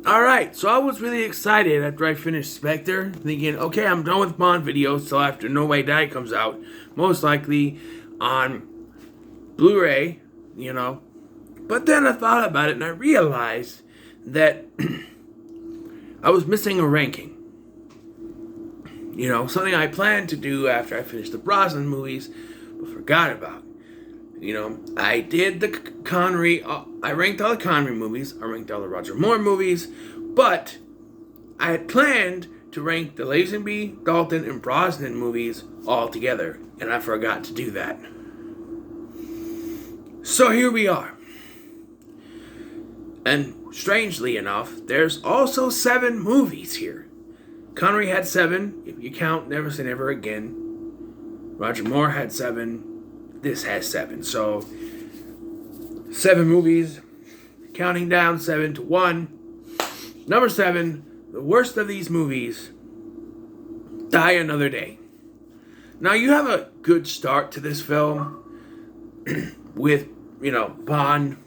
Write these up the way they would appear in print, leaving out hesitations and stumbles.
Alright, so I was really excited after I finished Spectre, thinking, okay, I'm done with Bond videos till after No Way Die comes out. Most likely on Blu-ray, you know. But then I thought about it and I realized that I was missing a ranking. You know, something I planned to do after I finished the Brosnan movies, but forgot about. You know, I did the Connery, I ranked all the Connery movies, I ranked all the Roger Moore movies, but I had planned to rank the Lazenby, Dalton, and Brosnan movies all together, and I forgot to do that. So here we are. And strangely enough, there's also 7 movies here. Connery had 7, if you count Never Say Never Again. Roger Moore had 7. This has 7. So, 7 movies. Counting down 7 to 1. Number 7, the worst of these movies, Die Another Day. Now, you have a good start to this film with, Bond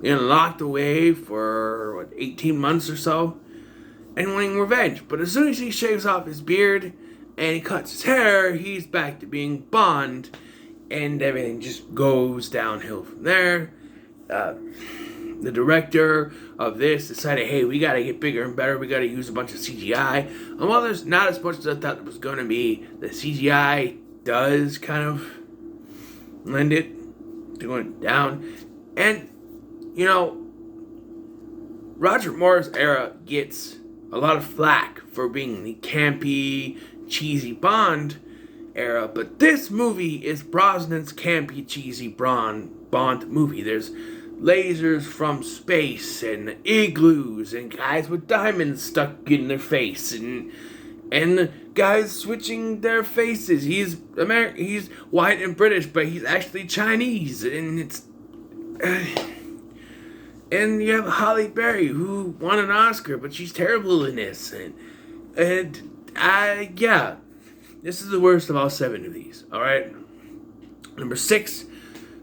locked away for, 18 months or so, and wanting revenge. But as soon as he shaves off his beard and he cuts his hair, he's back to being Bond, and everything just goes downhill from there. The director of this decided, hey, we gotta get bigger and better, we gotta use a bunch of CGI. And while there's not as much as I thought there was gonna be, the CGI does kind of lend it to going down. And, Roger Moore's era gets a lot of flack for being the campy, cheesy Bond era, but this movie is Brosnan's campy, cheesy Bond movie. There's lasers from space and igloos and guys with diamonds stuck in their face and guys switching their faces. He's white and British, but he's actually Chinese, and it's and you have Halle Berry, who won an Oscar, but she's terrible in this, yeah. This is the worst of all 7 of these, alright? Number 6,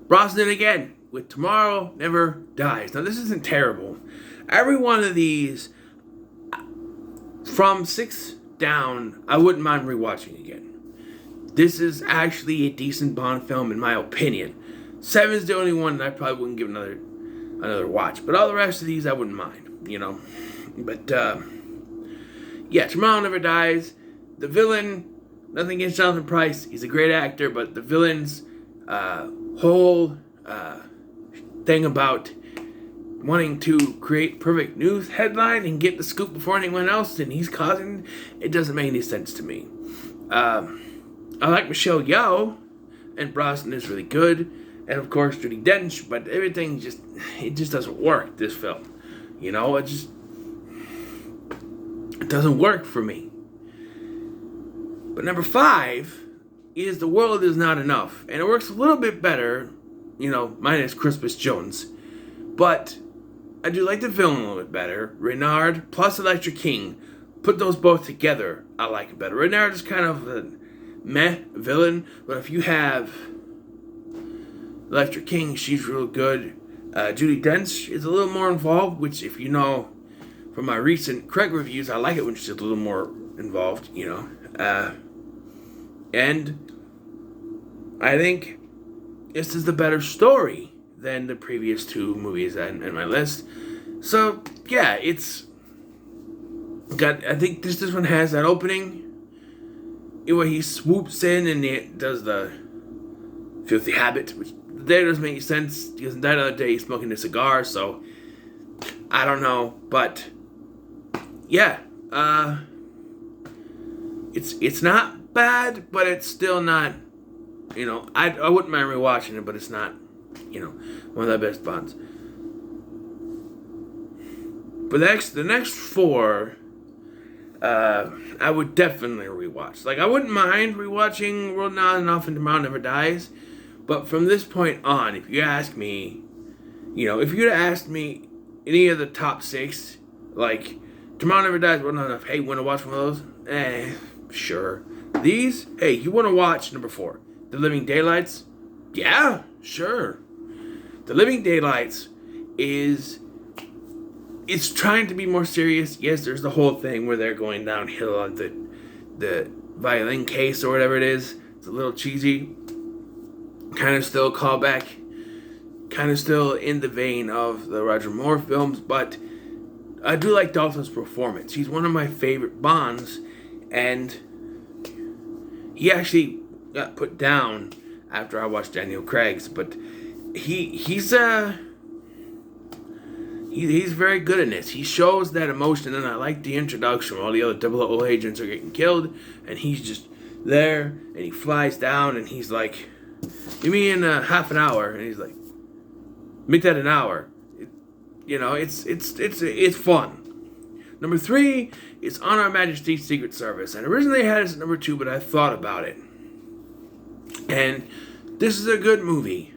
Brosnan again, with Tomorrow Never Dies. Now, this isn't terrible. Every one of these, from 6 down, I wouldn't mind rewatching again. This is actually a decent Bond film, in my opinion. 7 is the only one that I probably wouldn't give another watch. But all the rest of these, I wouldn't mind, But, yeah, Tomorrow Never Dies. The villain, nothing against Jonathan Pryce. He's a great actor, but the villain's whole thing about wanting to create perfect news headline and get the scoop before anyone else, and he's causing, it doesn't make any sense to me. I like Michelle Yeoh, and Brosnan is really good, and of course Judi Dench, but everything just doesn't work, this film. It doesn't work for me. But number 5 is The World Is Not Enough. And it works a little bit better, minus Crispus Jones. But I do like the villain a little bit better. Renard plus Electra King. Put those both together, I like it better. Renard is kind of a meh villain. But if you have Electra King, she's real good. Judi Dench is a little more involved, which if you know from my recent Craig reviews, I like it when she's a little more involved, and I think this is the better story than the previous 2 movies in my list. So, yeah, it's got, I think this one has that opening where he swoops in and it does the filthy habit, which there doesn't make sense because that other day he's smoking a cigar, so I don't know, but yeah, it's not bad, but it's still not, I wouldn't mind rewatching it, but it's not, one of the best Bonds. But the next 4, I would definitely rewatch. Like, I wouldn't mind rewatching World Not Enough and Tomorrow Never Dies, but from this point on, if you ask me, if you'd asked me any of the top 6, like, Tomorrow Never Dies, World Not Enough, hey, want to watch one of those? Sure. These, hey, you want to watch number 4, The Living Daylights? Yeah, sure. The Living Daylights is it's trying to be more serious. Yes, there's the whole thing where they're going downhill on the violin case or whatever it is. It's a little cheesy. Kind of still callback. Kind of still in the vein of the Roger Moore films, but I do like Dalton's performance. He's one of my favorite Bonds, and he actually got put down after I watched Daniel Craig's, but he's very good in this. He shows that emotion, and I like the introduction where all the other 00 agents are getting killed, and he's just there, and he flies down, and he's like, "You mean in half an hour?" And he's like, "Make that an hour." It's fun. Number 3 is On Our Majesty's Secret Service, and originally I had it as number 2, but I thought about it, and this is a good movie.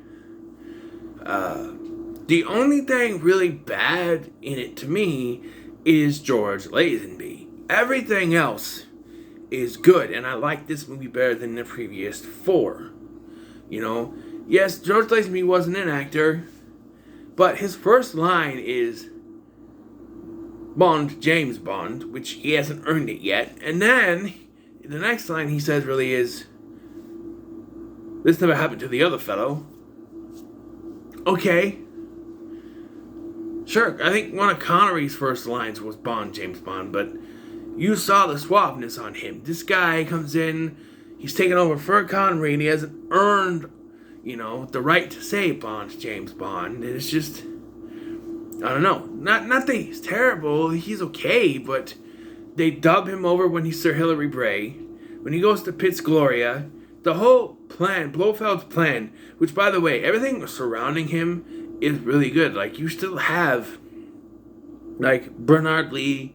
The only thing really bad in it to me is George Lazenby. Everything else is good, and I like this movie better than the previous 4. Yes, George Lazenby wasn't an actor, but his first line is Bond, James Bond, which he hasn't earned it yet. And then the next line he says really is, "This never happened to the other fellow." Okay. Sure, I think one of Connery's first lines was Bond, James Bond, but you saw the suaveness on him. This guy comes in, he's taken over for Connery, and he hasn't earned, the right to say Bond, James Bond. And it's just, I don't know. Not that he's terrible, he's okay, but they dub him over when he's Sir Hilary Bray. When he goes to Pitt's Gloria, the whole plan, Blofeld's plan, which, by the way, everything surrounding him is really good. Like, you still have, like, Bernard Lee.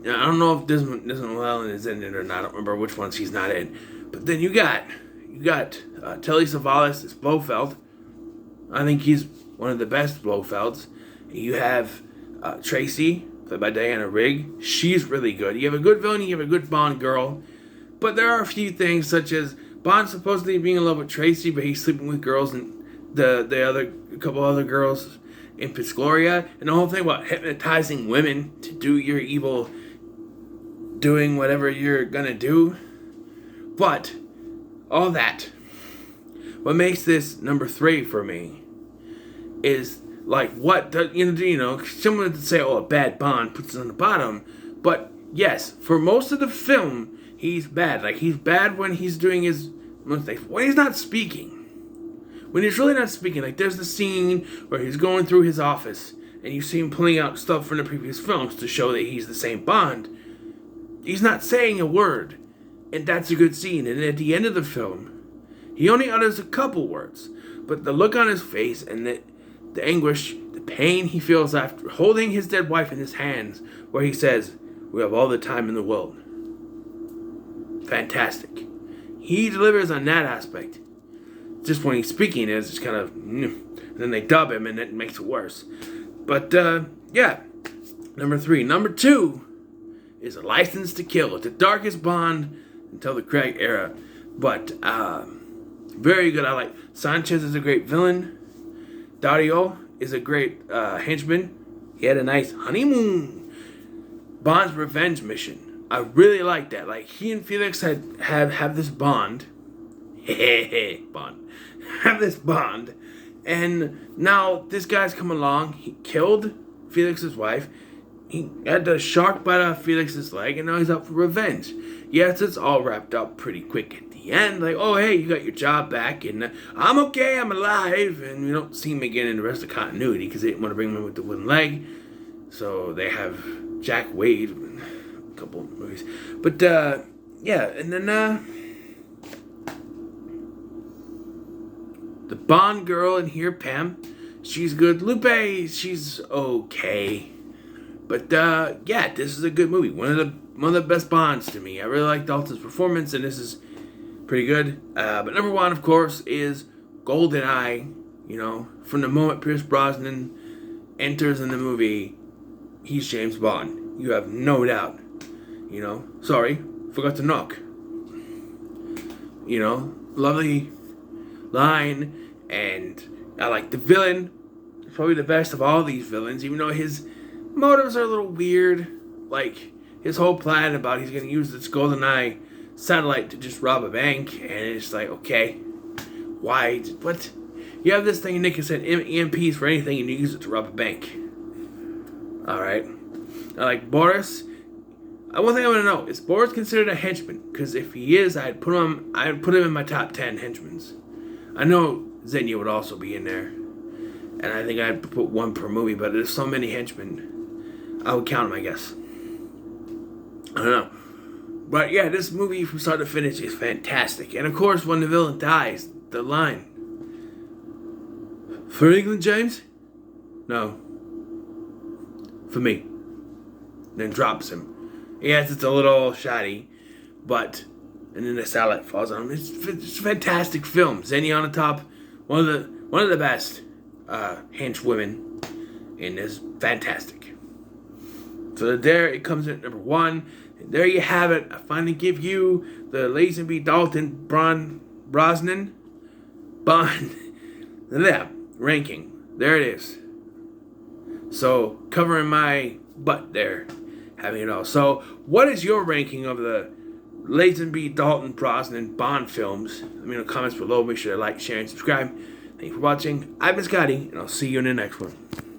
I don't know if Desmond Llewellyn is in it or not. I don't remember which ones he's not in. But then you got Telly Savalas as Blofeld. I think he's one of the best Blofelds. You have Tracy, played by Diana Rigg. She's really good. You have a good villain, you have a good Bond girl. But there are a few things, such as Bond supposedly being in love with Tracy, but he's sleeping with girls and a couple other girls in Pitt's Gloria, and the whole thing about hypnotizing women to do your evil, doing whatever you're gonna do. But all that, what makes this number 3 for me is like someone would say, "Oh, a bad Bond puts it on the bottom," but yes, for most of the film, he's bad. Like, he's bad when he's doing his mistakes, when he's not speaking. When he's really not speaking, like there's the scene where he's going through his office and you see him pulling out stuff from the previous films to show that he's the same Bond. He's not saying a word, and that's a good scene. And at the end of the film, he only utters a couple words, but the look on his face and the anguish, the pain he feels after holding his dead wife in his hands, where he says, "We have all the time in the world." Fantastic. He delivers on that aspect. Just when he's speaking, it's just kind of, and then they dub him, and it makes it worse. But, yeah, number 3. Number 2 is A License to Kill. It's the darkest Bond until the Craig era. But, very good. I like Sanchez is a great villain. Dario is a great henchman. He had a nice honeymoon. Bond's revenge mission. I really like that. Like, he and Felix have this bond. Bond. Have this bond. And now this guy's come along. He killed Felix's wife. He had the shark bite off Felix's leg, and now he's up for revenge. Yes, it's all wrapped up pretty quick at the end. Like, oh, hey, you got your job back, and I'm okay, I'm alive. And we don't see him again in the rest of continuity because they didn't want to bring him in with the wooden leg. So they have Jack Wade in a couple of movies. But, yeah, and then, the Bond girl in here, Pam, she's good. Lupe, she's okay. But yeah, this is a good movie. One of the best Bonds to me. I really like Dalton's performance, and this is pretty good. But number 1, of course, is Goldeneye. From the moment Pierce Brosnan enters in the movie, he's James Bond. You have no doubt. Sorry, forgot to knock. Lovely line, and I like the villain. Probably the best of all these villains, even though his Motives are a little weird. Like, his whole plan about he's going to use this Goldeneye satellite to just rob a bank. And it's like, okay, why? What? You have this thing, Nick, said EMPs for anything and you use it to rob a bank. Alright. Like, Boris. One thing I want to know, is Boris considered a henchman? Because if he is, I'd put him in my top 10 henchmen. I know Xenia would also be in there. And I think I'd put one per movie, but there's so many henchmen. I would count them, I guess. I don't know. But yeah, this movie from start to finish is fantastic. And of course, when the villain dies, the line. For England, James? No. For me. Then drops him. Yes, it's a little shoddy, but... And then the satellite falls on him. It's a fantastic film. Xenia on the top. One of the best henchwomen in this. Fantastic. So there it comes in at number 1. And there you have it. I finally give you the Lazenby, Dalton, Brosnan Bond ranking. There it is. So covering my butt there, having it all. So what is your ranking of the Lazenby, Dalton, Brosnan Bond films? Let me know in the comments below. Make sure to like, share, and subscribe. Thank you for watching. I've been Scotty, and I'll see you in the next one.